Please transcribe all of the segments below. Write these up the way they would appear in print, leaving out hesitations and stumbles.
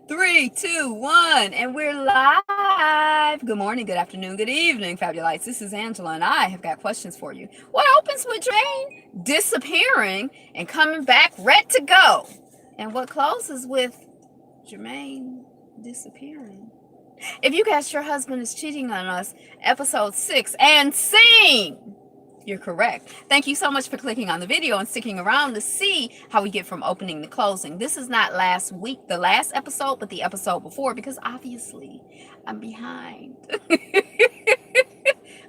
Three, two, one, and we're live. Good morning, good afternoon, good evening, Fabulites. This is Angela, and I have got questions for you. What opens with Jane disappearing and coming back ready to go? And what closes with Jermaine disappearing? If you guessed your husband is cheating on us, episode 6 and scene. You're correct. Thank you so much for clicking on the video and sticking around to see how we get from opening to closing. This is not last week, the last episode, but the episode before, because obviously I'm behind.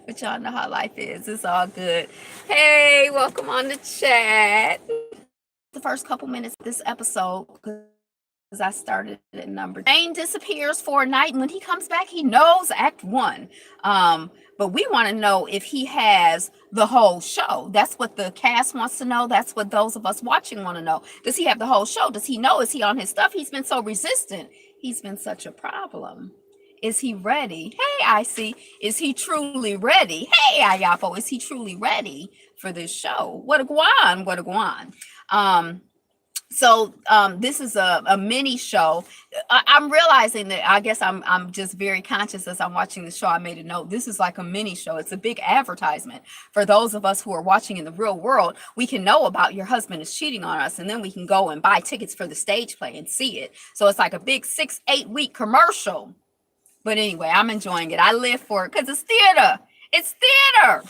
But y'all know how life is. It's all good. Hey, welcome on the chat. The first couple minutes of this episode, because I started at number. Jane disappears for a night, and when he comes back, he knows Act 1. But we want to know if he has the whole show. That's what the cast wants to know. That's what those of us watching want to know. Does he have the whole show? Does he know? Is he on his stuff? He's been so resistant. He's been such a problem. Is he ready? Hey, Icy. Is he truly ready? Hey, Ayapo. Is he truly ready for this show? What a guan. What a guan. So this is a mini show. I'm realizing that I guess I'm just very conscious as I'm watching the show. I made a note. This is like a mini show. It's a big advertisement for those of us who are watching in the real world. We can know about your husband is cheating on us, and then we can go and buy tickets for the stage play and see it. So it's like a big 6-8 week commercial. But anyway, I'm enjoying it. I live for it because it's theater. It's theater.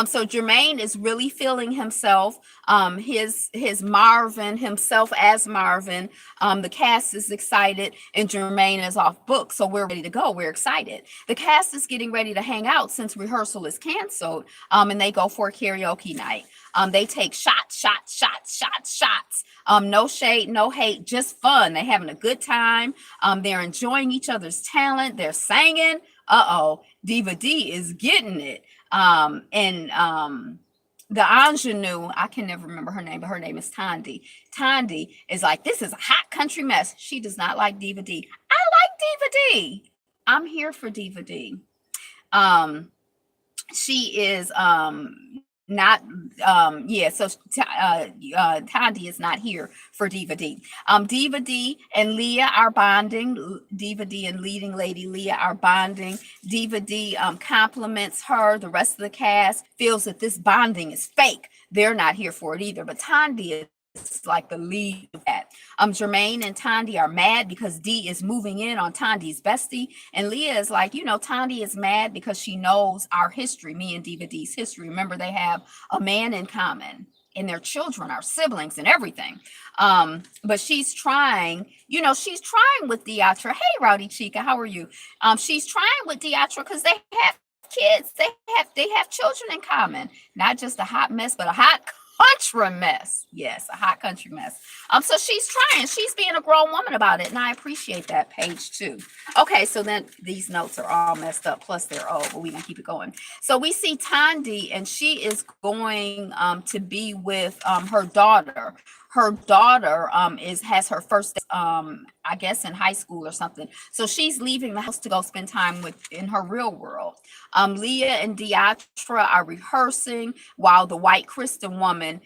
So Jermaine is really feeling himself, his Marvin, himself as Marvin. The cast is excited, and Jermaine is off book, so we're ready to go. We're excited. The cast is getting ready to hang out since rehearsal is canceled, and they go for a karaoke night. They take shots. No shade, no hate, just fun. They're having a good time. They're enjoying each other's talent. They're singing. Diva D is getting it. The ingenue, I can never remember her name, but her name is Tandy. Tandy is like, this is a hot country mess. She does not like Diva D. I like Diva D. I'm here for Diva D. She is not so Tandy is not here for Diva D. Diva D and Leah are bonding. Diva D and leading lady Leah are bonding. Diva D compliments her. The rest of the cast feels that this bonding is fake. They're not here for it either, but Tandy is like the lead of that. Jermaine and Tandy are mad because D is moving in on Tandy's bestie, and Leah is like, Tandy is mad because she knows our history, me and Diva D's history. Remember, they have a man in common, and their children, our siblings, and everything. But she's trying, with Deatra. Hey, Rowdy Chica, how are you? She's trying with Deatra because they have kids. They have children in common, not just a hot mess, but a hot country mess. Yes, a hot country mess. So she's trying. She's being a grown woman about it, and I appreciate that. Page 2. Okay, so then these notes are all messed up, plus they're old, but we can keep it going. So we see Tandy, and she is going to be with her daughter. Her daughter has her first I guess in high school or something. So she's leaving the house to go spend time in her real world. Leah and Deatra are rehearsing while the white Kristen woman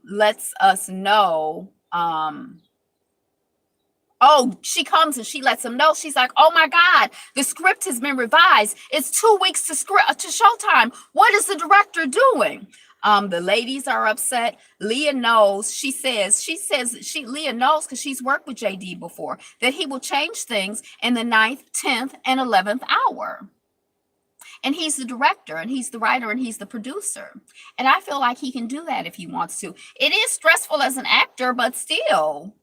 lets us know. She comes and she lets them know. She's like, oh my God, the script has been revised. It's 2 weeks to showtime. What is the director doing? The ladies are upset. Leah knows. Leah knows because she's worked with JD before that he will change things in the 9th, 10th, and 11th hour. And he's the director, and he's the writer, and he's the producer. And I feel like he can do that if he wants to. It is stressful as an actor, but still,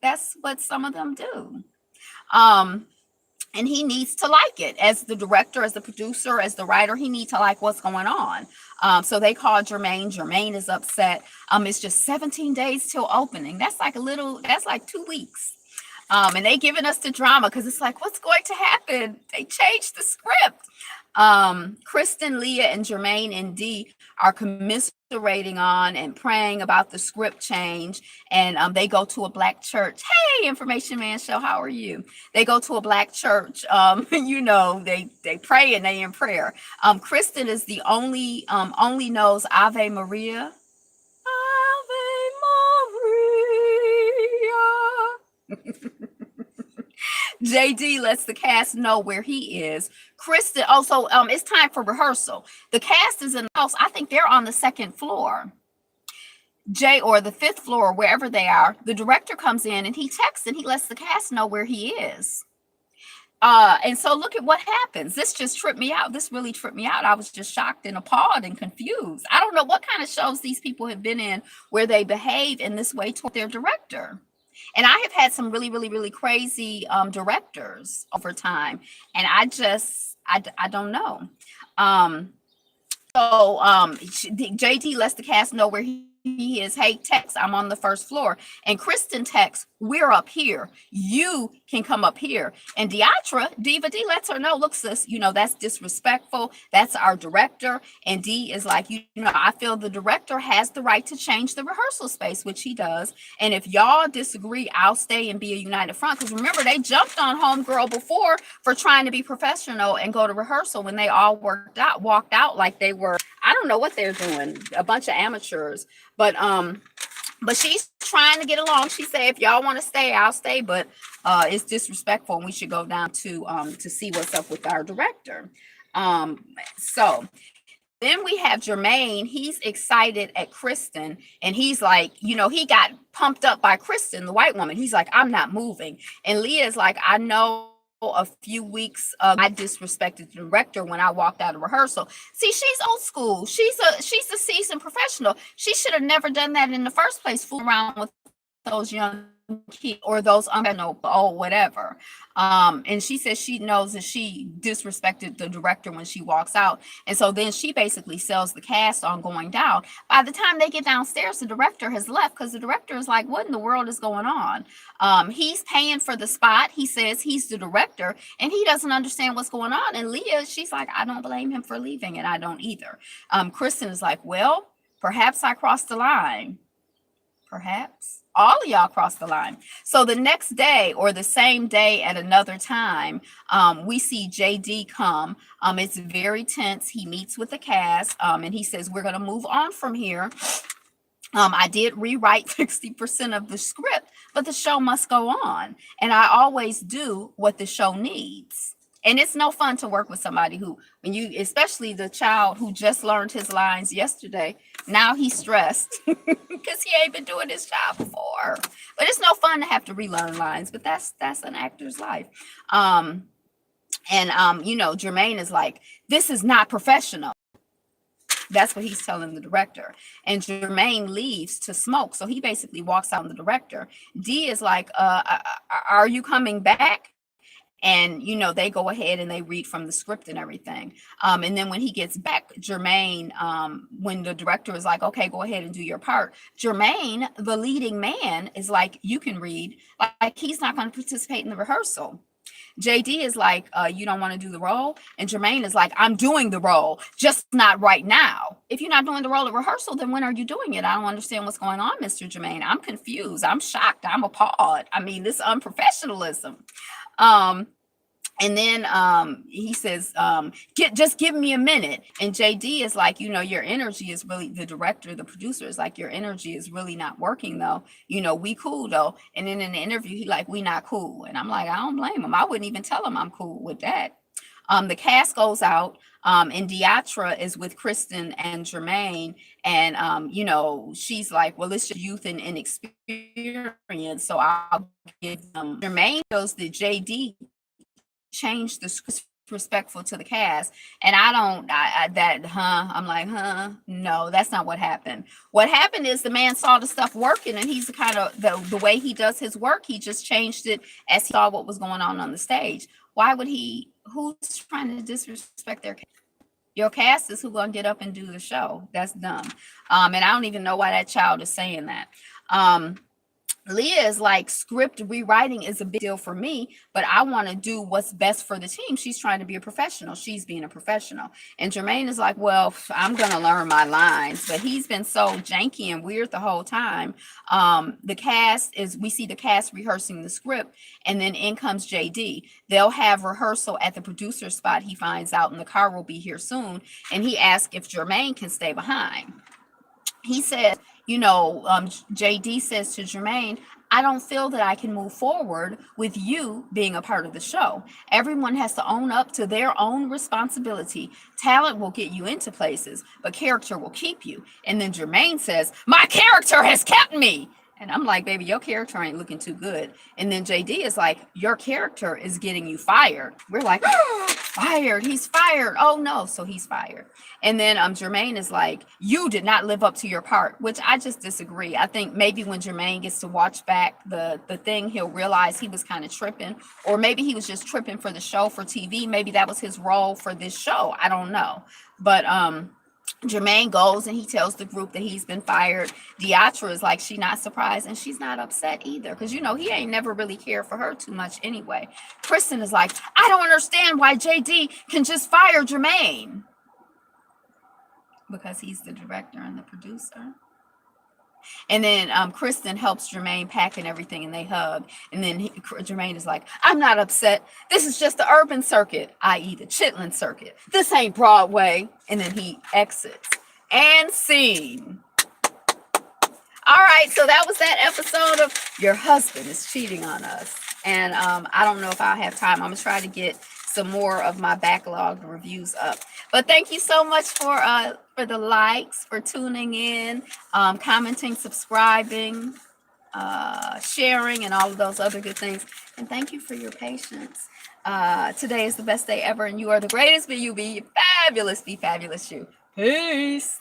that's what some of them do. And he needs to like it as the director, as the producer, as the writer. He needs to like what's going on. So they call Jermaine. Jermaine is upset. It's just 17 days till opening. That's like 2 weeks. And they giving us the drama because it's like, what's going to happen? They changed the script. Kristen, Leah, and Jermaine and Dee are commiserating on and praying about the script change. And they go to a black church. Hey, Information Man Show, how are you? They go to a black church. They pray and they in prayer. Kristen is the only knows Ave Maria. Ave Maria. JD lets the cast know where he is. Kristen also, it's time for rehearsal. The cast is in the house. I think they're on the second floor. Or the fifth floor, wherever they are. The director comes in and he texts and he lets the cast know where he is. And so look at what happens. This just tripped me out. This really tripped me out. I was just shocked and appalled and confused. I don't know what kind of shows these people have been in where they behave in this way toward their director. And I have had some really, really, really crazy directors over time. And I don't know. JD lets the cast know where he is. Hey, text, I'm on the first floor. And Kristen texts, we're up here. You can come up here. And Diva D lets her know, look, sis, that's disrespectful. That's our director. And D is like, I feel the director has the right to change the rehearsal space, which he does. And if y'all disagree, I'll stay and be a united front. Because remember, they jumped on Homegirl before for trying to be professional and go to rehearsal when they all walked out like they were, I don't know what they're doing, a bunch of amateurs. But she's trying to get along. She said, if y'all want to stay, I'll stay. But it's disrespectful, and we should go down to see what's up with our director. So then we have Jermaine. He's excited at Kristen, and he's like, he got pumped up by Kristen, the white woman. He's like, I'm not moving. And Leah's like, I know. A few weeks I disrespected the director when I walked out of rehearsal. See, she's old school. She's a seasoned professional. She should have never done that in the first place, fooling around with those young kids or those whatever. And she says she knows that she disrespected the director when she walks out. And so then she basically sells the cast on going down. By the time they get downstairs, the director has left because the director is like, what in the world is going on? He's paying for the spot. He says he's the director and he doesn't understand what's going on. And Leah, she's like, I don't blame him for leaving, and I don't either. Kristen is like, well, perhaps I crossed the line. Perhaps all of y'all crossed the line. So the next day or the same day at another time, we see JD come. It's very tense. He meets with the cast and he says, we're going to move on from here. I did rewrite 60% of the script, but the show must go on. And I always do what the show needs. And it's no fun to work with somebody who, especially the child who just learned his lines yesterday, now he's stressed because he ain't been doing his job before. But it's no fun to have to relearn lines, but that's an actor's life. Jermaine is like, this is not professional. That's what he's telling the director. And Jermaine leaves to smoke. So he basically walks out on the director. D is like, are you coming back? And, they go ahead and they read from the script and everything. And then when he gets back, Jermaine, when the director is like, okay, go ahead and do your part. Jermaine, the leading man, is like, you can read. Like he's not going to participate in the rehearsal. JD is like, you don't want to do the role? And Jermaine is like, I'm doing the role, just not right now. If you're not doing the role at rehearsal, then when are you doing it? I don't understand what's going on, Mr. Jermaine. I'm confused. I'm shocked. I'm appalled. I mean, this unprofessionalism. And then he says, just give me a minute. And JD is like, your energy is really, the director, the producer is like, your energy is really not working though. We cool though. And then in the interview, he like, we not cool. And I'm like, I don't blame him. I wouldn't even tell him I'm cool with that. The cast goes out and Deatra is with Kristen and Jermaine. And, she's like, well, it's just youth and inexperience. So I'll give them. Jermaine goes to JD change the script respectful to the cast, and I'm like, no, that's not what happened. What happened is the man saw the stuff working, and he's the kind of the way he does his work, he just changed it as he saw what was going on the stage. Why would who's trying to disrespect their cast? Your cast is who's gonna get up and do the show. That's dumb. And I don't even know why that child is saying that. Leah is like, script rewriting is a big deal for me, but I want to do what's best for the team. She's trying to be a professional. She's being a professional. And Jermaine is like, well, I'm going to learn my lines, but he's been so janky and weird the whole time. We see the cast rehearsing the script, and then in comes JD. They'll have rehearsal at the producer spot. He finds out, and the car will be here soon. And he asks if Jermaine can stay behind. He said, JD says to Jermaine, I don't feel that I can move forward with you being a part of the show. Everyone has to own up to their own responsibility. Talent will get you into places, but character will keep you. And then Jermaine says, my character has kept me. And I'm like, baby, your character ain't looking too good. And then JD is like, your character is getting you fired. We're like, fired. He's fired. Oh no. So he's fired. And then Jermaine is like, you did not live up to your part, which I just disagree. I think maybe when Jermaine gets to watch back the thing, he'll realize he was kind of tripping, or maybe he was just tripping for the show, for TV. Maybe that was his role for this show. I don't know. But Jermaine goes and he tells the group that he's been fired. Deatra is like, she's not surprised and she's not upset either, because, you know, he ain't never really cared for her too much anyway. Kristen is like, I don't understand why JD can just fire Jermaine. Because he's the director and the producer. And then Kristen helps Jermaine pack and everything, and they hug. And then Jermaine is like, I'm not upset. This is just the urban circuit, i.e. the Chitlin circuit. This ain't Broadway. And then he exits. And scene. All right, so that was that episode of Your Husband is Cheating on Us. And I don't know if I'll have time. I'm going to try to get some more of my backlog reviews up. But thank you so much for the likes, for tuning in, commenting, subscribing, sharing, and all of those other good things. And thank you for your patience. Today is the best day ever, and you are the greatest. Be you, be fabulous, be fabulous you. Peace.